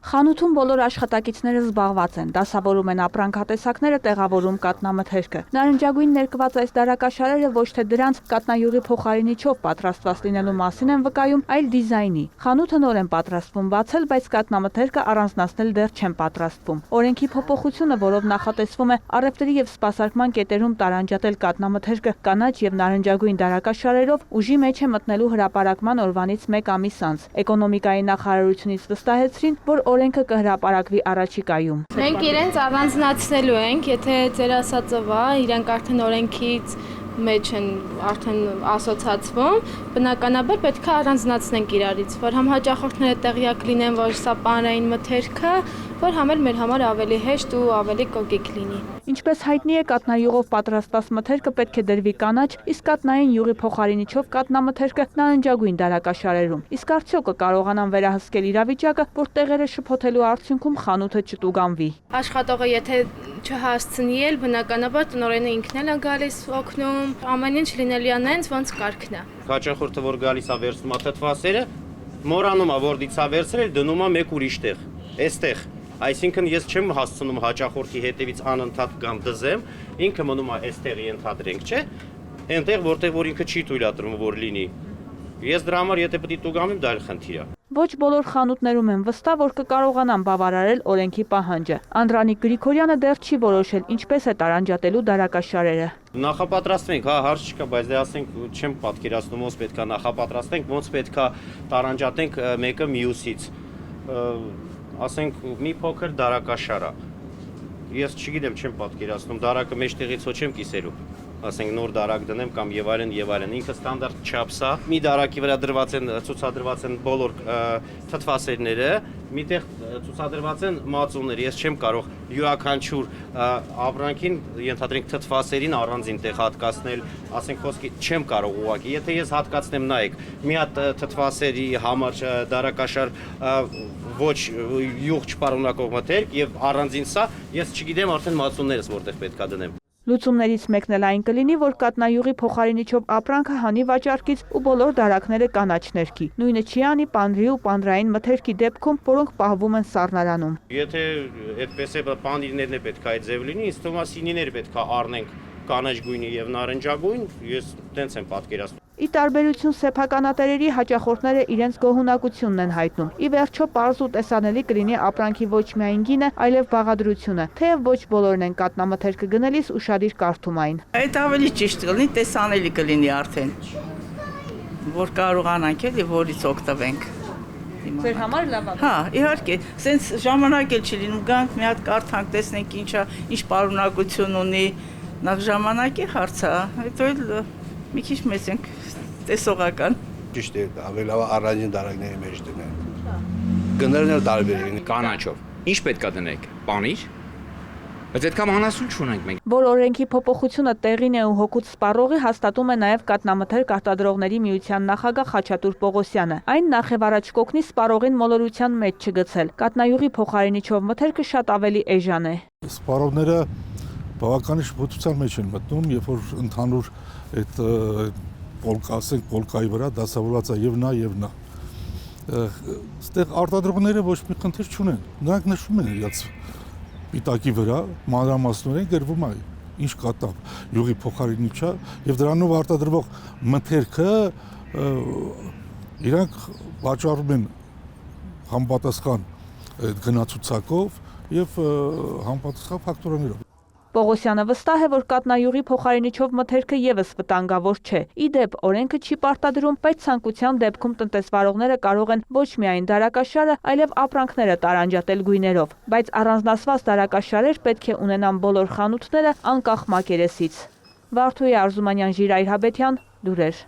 Խանութում բոլոր աշխատակիցները զբաղված են, դասավորում են ապրանքատեսակները, տեղավորում կատնամթերքը։ Նարնջագույն ներկված այս դարակաշարերը ոչ թե դրանց կատնայուղի փոխարինիչով պատրաստված լինելու մասին են վկայում, այլ դիզայնի։ Խանութը նոր են պատրաստվում բացել, բայց կատնամթերքը առանձնացնել դեռ չեն պատրաստվում։ Օրենքի փոփոխությունը, որով նախատեսվում է առևտրի եւ սպասարկման կետերում տարանջատել կատնամթերքը կանաչ եւ նարնջագույն դարակաշարերով, ուժի մեջ է մտնելու հրապարակման օրվանից 1 ամիս անց։ Էկոնոմիկայի նախարարությունից վստահեցրին, որ օրենքը կհրապարակվի առաջիկայում։ Մենք իրենց առանձնացնելու ենք, եթե ձեր ասածը վա, իրենք արդեն օրենքից մեջ են արդեն ասոցացվում, բնականաբար պետք է առանձնացնենք իրարից, որ համ հաճախորդները տեղյակ լինեն, որ սա պանրային մթերք է, որ համ էլ մեր համար ավելի հեշտ ու ավելի կոկիկ լինի։ Ինչպես հայտնի է, կատնայուղով պատրաստված մթերքը պետք է դրվի կանաչ, իսկ կատնային յուղի փոխարինիչով կատնամթերքը նարնջագույն դարակաշարերում։ Իսկ արդյոք կկարողանան վերահսկել իրավիճակը, որ տեղերը շփոթելու արդյունքում խանութը չտուգանվի։ Աշխատողը եթե չհասցնի էլ, բնականաբար տնօրենը ինքն էլ է գալիս օգնում, ամեն ինչ լինելի է նենց, ոնց կարգն է։ Հաճախորդը որ գալիս է վերցնում է թթվասերը, մոռանում է որ դից է վերցրել, դնում է մեկ ուրիշ տեղ, այստեղ։ Այսինքն ես չեմ հասցնում հաճախորդի հետևից անընդհատ կամ դզեմ, ինքը մնում է այստեղ ենթադրենք, չէ՞։ Այնտեղ որտեղ որ ինքը չի թույլատրում որ լինի։ Ես դրա համար եթե պետք է տուգանվեմ, դա էլ խնդիր է։ Ոչ բոլոր խանութներում են վստահ, որ կկարողանան բավարարել օրենքի պահանջը։ Անդրանիկ Գրիգորյանը դեռ չի որոշել, ինչպես է տարանջատելու դարակաշարերը։ Նախապատրաստվենք, հա, հարց չկա, բայց դե ասենք չեմ պատկերացնում ոնց պետք է նախապատրաստենք, ոնց պետք է տարանջատենք մեկը մյուսից։ Ասենք մի փոքր դարակաշար է։ Ես չգիտեմ, չեմ պատկերացնում, դարակը մեջտեղից հո չեմ կիսելու։ Ասենք նոր դարակ դնեմ կամ եւ այլն, ինքը ստանդարտ չափս է։ Մի դարակի վրա դրված են ցուցադրված են բոլոր թթվասերները, միտեղ ցուցադրված են մածունները։ Ես չեմ կարող յուրաքանչյուր ապրանքին ենթադրենք թթվասերին առանձին տեղ հատկացնել, ասենք խոսքի չեմ կարող ուղղակի։ Եթե ես հատկացնեմ, նայեք, մի հատ թթվասերի համար դարակաշար ոչ յուղ չպարունակող մթերք եւ առանձին սա, ես չգիտեմ արդեն մածուններս որտեղ պետք է դնեմ։ Լուծումներից մեկն էլ այն կլինի, որ կատնայուղի փոխարինիչով ապրանքը հանի վաճառքից ու բոլոր դարակները կանաչ ներքի։ Նույնը չի անի պանրի ու պանրային մթերքի դեպքում, որոնք պահվում են սառնարանում։ Եթե այդպես է պանիրներն է պետք է այդ ձև լինի, ինձ թվում է սինիներ պետք է առնենք կանաչ գույնի եւ նարնջագույն, ես տենց եմ պատկերացնում։ Ի տարբերություն սեփականատերերի, հաճախորդները իրենց գոհունակությունն են հայտնում։ Ի վերջո պարզ ու տեսանելի կլինի ապրանքի ոչ միայն գինը, այլև բաղադրությունը, թեև ոչ բոլորն են կատնամթերքը գնելիս ուշադիր կարդում այն։ Այդ ավելի ճիշտ կլինի, տեսանելի կլինի արդեն, որ կարողանանք էլի որից օգտվենք։ Ձեր համար լավ է։ Հա, իհարկե, սենց ժամանակ էլ չի լինում, գանք մի հատ կարդանք, տեսնենք ինչ պարունակություն ունի, նախ ժամանակի հարց է, հետո էլ մի քիչ մեծ ենք տեսողական։ Ճիշտ է, ավելի լավ առանձին դարակների մեջ դնել։ Գներն էլ տարբեր են։ Կանաչով։ Ինչ պետք է դնենք։ Պանիր։ Բայց այդքան անասուն չունենք մենք։ Որ օրենքի փոփոխությունը տեղին է ու հոգուց սպառողի հաստատում է նաև կատնամթերք արտադրողների միության նախագահ Խաչատուր Պողոսյանը։ Այն նախևառաջ կօգնի սպառողին մոլորության մեջ չգցել։ Կատնայուղի փոխարինիչով մթերքը շատ ավելի էժան է։ Սպառողները բավականին շփոթության մեջ են մտնում, երբ որ ընդհանուր այդ պոլկայի վրա դասավորված է եւ նա։ Այստեղ արտադրողները ոչ մի խնդիր չունեն։ Նրանք նշում են իրաց պիտակի վրա, մանրամասնորեն գրվում է ինչ կատավ յուղի փոխարինիչը եւ դրանով արտադրվող մթերքը իրանք վաճառում են համապատասխան գնացուցակով եւ համապատասխան ֆակտորաներով։ Պողոսյանը վստահ է, որ կատնայուղի փոխարինիչով մթերքը եւս վտանգավոր չէ։ Ի դեպ, օրենքը չի պարտադրում, բայց ցանկության դեպքում տնտեսվարողները կարող են ոչ միայն դարակաշարը, այլև ապրանքները տարանջատել գույներով։ Բայց առանձնացված դարակաշարեր պետք է ունենան բոլոր խանութները անկախ մակերեսից։ Վարդուհի Արզումանյան, Ժիրայր Հաբետյան, լուրեր։